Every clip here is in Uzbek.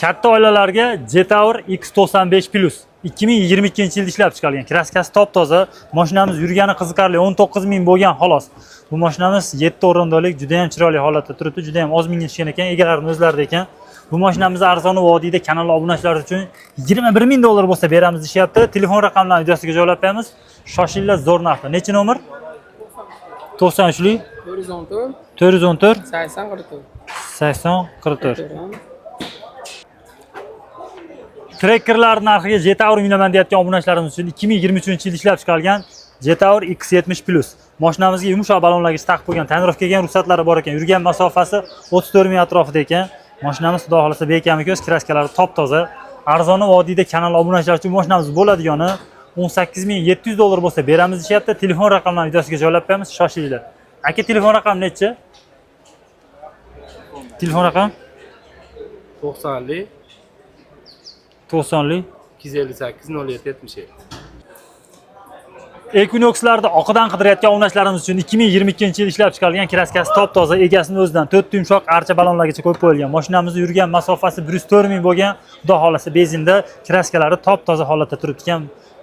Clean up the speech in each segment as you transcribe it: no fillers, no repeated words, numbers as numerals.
Katta oilalarga Jetour X95 Plus 2022-yilda ishlab chiqarilgan. Kraskasi top-toza. Mashinamiz yurgani qiziqarli 19 ming bo'lgan xolos. Bu mashinamiz 7 o'rindiqlik, juda ham chiroyli holatda turibdi, juda ham oz mingga tushgan ekan, egalarining o'zlarida ekan. Bu mashinamizni arzon vodiyda kanal obunachilar uchun 21 ming dollar bo'lsa beramiz deyapti. Telefon raqamlarini videosiga joylab qo'yamiz. Shoshilinglar, zo'r narxda. Necha nomer? 93lik 414 8044. Trekkerlar narxiga Jetour minaman deyotgan obunachilarimiz uchun 2023-yilda ishlab chiqarilgan Jetour X70 Plus. Mashinamizga yumshoq balonlarga taqib qo'ygan, tonirovka kelgan ruxsatlari bor ekan. Yurgan masofasi 34 ming atrofida ekan. Mashinamiz xudo xolasa bekami ko'z, kraskalari top-toza. Arzon vodiyda kanal obunachilar uchun mashinamiz bo'ladigani 18700 dollar bo'lsa beramiz deyapti. Telefon raqamlarini videosiga joylab qo'yamiz. Shoshilinglar. Aka, telefon raqam nechi? Telefon raqam 90lik 258 0777. Equinox'larda oqidan qidirayotgan obunachilarimiz uchun 2022-yilda ishlab chiqarilgan kraskasi top-toza, egasini o'zidan 4 yumshoq archa balonlargacha qo'yib qo'yilgan. Mashinamizning yurgan masofasi 104 ming bo'lgan. Xudo xolasa benzinda kraskalari top-toza holatda turibdi ekan,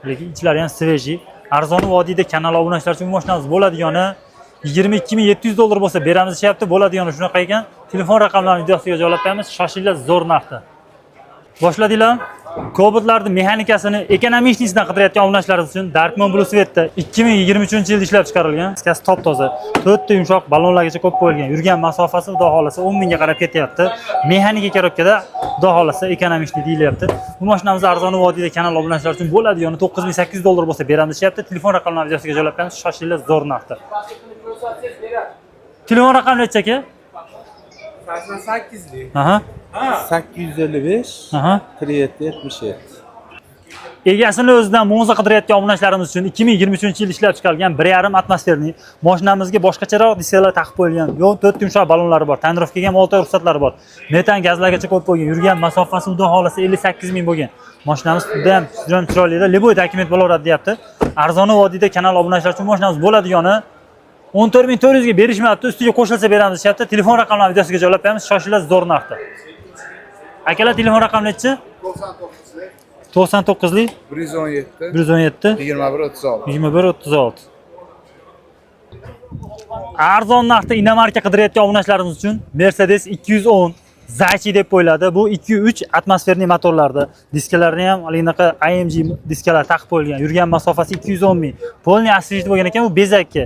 lekin ichlari ham sveji. Arzon vodiyda kanal obunachilar uchun mashinamiz bo'ladigani 22700 dollar bo'lsa beramiz deyapti. Bo'ladigani shunaqa ekan. Telefon raqamlarini videosiga joylab qo'yamiz. Shoshilinglar, zo'r narxda. Boshladinglar. Kobotlarning mexanikasini ekonomishligidan qidirayotgan obunachilarimiz uchun Darkman Blue Sweat'da 2023-yilda ishlab chiqarilgan. Kraskasi top-toza, 4 ta yumshoq balonlargacha qo'yib qo'yilgan. Yurgan masofasi xudo xolasa 10 mingga qarab ketyapti. Mexanika korobkada xudo xolasa ekonomishli deyilyapti. Bu mashinamiz arzon vodiyda kanal obunachilar uchun bo'ladigani 9800 dollar bo'lsa beramiz deyapti. Telefon raqamlarini videosiga joylab qo'yamiz. Shoshilinglar, zo'r narxda. Telefon raqami necha aka? 88lik. Aha. 855 3777. Egasini o'zidan mo'za qidirayotgan obunachilarimiz uchun 2023-yilda ishlab chiqarilgan 1.5 atmosferli mashinamizga boshqacharoq diskalar taqib qo'yilgan. Yo'q, 4 yumshoq balonlari bor, tonirovka kelgan 6 ruxsatlari bor. Metan gazlargacha qo'yib qo'ygan. Yurgan masofasi xudo xolasa 58 ming bo'lgan. Mashinamiz juda ham chiroyli, Leboy dokument bo'laveradi deyapti. Arzon vodiyda kanal obunachilar uchun mashinamiz bo'ladigani 14400 ga berishmayapti, ustiga qo'shilsa beramiz deyapti. Telefon raqamlarini videosiga joylab qo'yamiz. Shoshilinglar, zo'r narxda. Akalar, telefon raqami nechi? 99lik 117 2136. Arzon narxda inomarka qidirayotgan obunachilarimiz uchun Mercedes 210 Zachi deb qo'yiladi. Bu 2.3 atmosferli motorlarda. Diskalarni ham alinaqa AMG diskalar taqib qo'yilgan. Yurgan masofasi 210 ming. Polniy asfalt bo'lgan ekan, bu bezakka.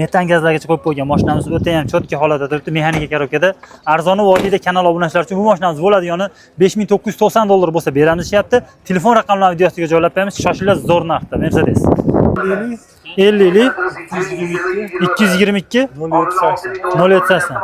Metan gazlargacha qo'yib qo'ygan. Mashinamiz o'ta ham cho'tka holatda turibdi, mexanika korobkada. Arzon vodiyda kanal obunachilar uchun bu mashinamiz bo'ladigani 5990 dollar bo'lsa beramiz deyapti. Telefon raqamlarini videosiga joylab qo'yamiz. Shoshilinglar, zo'r narxda. Mercedes 50lik 222 0780.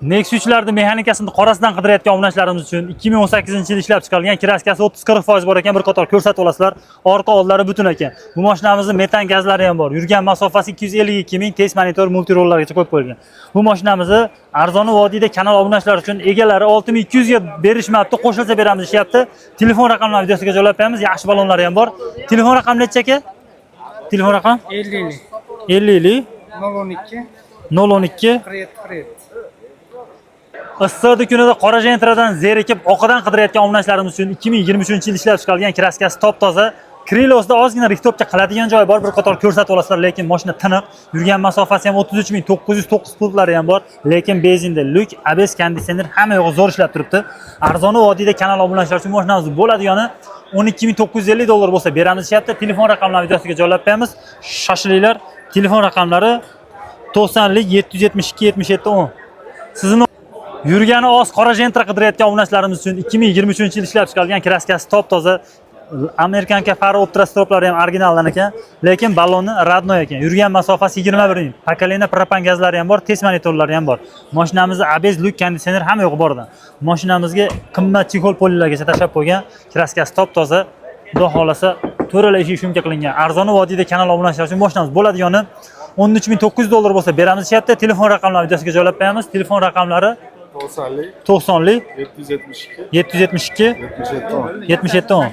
Nexus'larda mexanikasini qorasidan qidirayotgan obunachilarimiz uchun 2018-yilda ishlab chiqarilgan, kraskasi 30-40% bor ekan, bir qator ko'rsatib olasizlar. Orqa oldlari butun ekan. Bu mashinamizning metan gazlari ham bor. Yurgan masofasi 252 ming, test monitor, multirollargacha qo'yib qo'yilgan. Bu mashinamizni arzon vodiyda kanal obunachilar uchun egalari 6200 ga berishmayapti, qo'shilsa beramiz deyapti. Telefon raqamlarini videosiga joylab qo'yamiz. Yaxshi balonlari ham bor. Telefon raqami necha aka? Telefon raqam 50lik 50lik 012 47 Issiqda kunida qora jentradan zerikib, oqidan qidirayotgan obunachilarimiz uchun 2023-yilda ishlab chiqarilgan kraskasi top-toza. Krilosda ozgina riktopcha qiladigan joyi bor, bir qator ko'rsatib olasizlar, lekin mashina tiniq. Yurgan masofasi ham 33909 puntlari ham bor, lekin benzinda lyuk, ABS konditsioner hamma yo'g'i zo'r ishlab turibdi. Arzon vodiyda kanal obunachilar uchun mashinamiz bo'ladigani 12950 dollar bo'lsa beramiz deyapti. Telefon raqamlarini videosiga joylab qo'yamiz. Shoshilinglar. Telefon raqamlari 90lik 772 77 10. Sizning yurgani oz qora jentra qidirayotgan obunachilarimiz uchun 2023-yilda ishlab chiqarilgan kraskasi top-toza. Amerikanka faro optrastroplari ham originaldan ekan, lekin balloni radnoy ekan. Yurgan masofasi 21 ming. Pakalena propan gazlari ham bor, test monitorlari ham bor. Mashinamizda ABS, lyuk, konditsioner hamma yo'q bor edi. Mashinamizga qimmat chexol polilargacha tashlab qo'ygan, kraskasi top-toza. Xudo xolasa to'rala ishi shumka qilingan. Arzon vodiyda kanal obunachilar uchun mashinamiz bo'ladigani 13900 dollar bo'lsa beramiz deyapti. Telefon raqamlarini videosiga joylab qo'yamiz. Telefon raqamlari 90lik 772 77 10.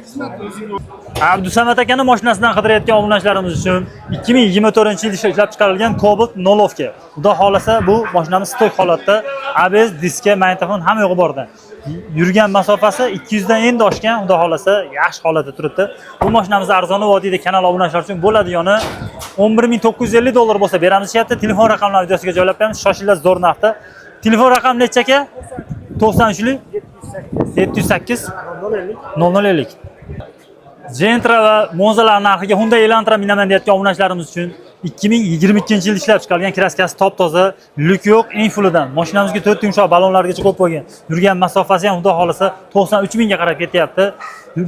Abdusamad akaning mashinasidan qidirayotgan obunachilarimiz uchun 2024-yilda ishlab chiqarilgan Cobalt 0 ga. Xudo xolasa bu mashinamiz stoy holatda, ABS, diska, magnitofon hamma yo'g'i borda. Yurgan masofasi 200 dan endi oshgan, xudo xolasa, yaxshi holatda turibdi. Bu mashinamiz arzoni vodiyda kanal obunachilar uchun bo'ladigani 11950 dollar bo'lsa beramiz deyapti. Telefon raqamlarini videosiga joylab qo'yamiz. Shoshilasiz zo'r narxda. Telefon raqami necha aka? 93lik 708 0050. Gentra va Monzalar narxiga Hyundai Elantra minaman deyotgan obunachilarimiz uchun 2022-yil ishlab chiqarilgan kraskasi top toza, lyuk yo'q, eng fulidan. Mashinamizga 4 yumshoq ballonlargacha qo'yib qo'ygan. Yurgan masofasi ham xudo xolasa 93 mingga qarab ketyapti.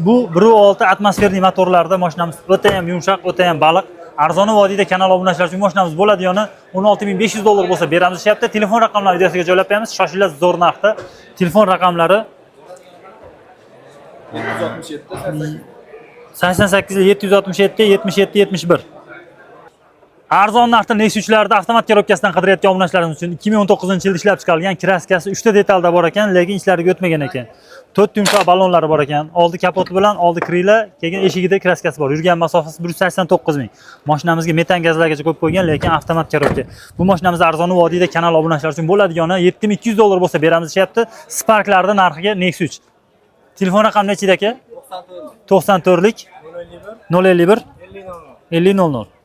Bu 1.6 atmosferli motorlarda mashinamiz o'ta ham yumshoq, o'ta ham baliq. Arzoni vodiyda kanal obunachilar uchun mashinamiz bo'ladigani 16500 dollar bo'lsa beramiz deyapti. Telefon raqamlarini videosiga joylab qo'yamiz. Shoshilasiz zo'r narxda. Telefon raqamlari 88 767 77 71. Arzon narxda Nexus-larda avtomat korobkasidan qidirayotgan obunachilarimiz uchun 2019-yilda ishlab chiqarilgan kraskasi 3 ta detalda bor ekan, lekin ishlariga o'tmagan ekan. 4 yumshoq ballonlari bor ekan. Oldi kapoti bilan oldi krila, keyin eshigida kraskasi bor. Yurgan masofasi 189 ming. Mashinamizga metan gazlargacha qo'yib qo'ygan, lekin avtomat korobka. Bu mashinamiz arzoni vodiyda kanal obunachilar uchun bo'ladigani 7200 dollar bo'lsa beramiz deyapti. Sparklarda narxiga Nexus. Telefon raqami nechi aka? 94lik 051 5000.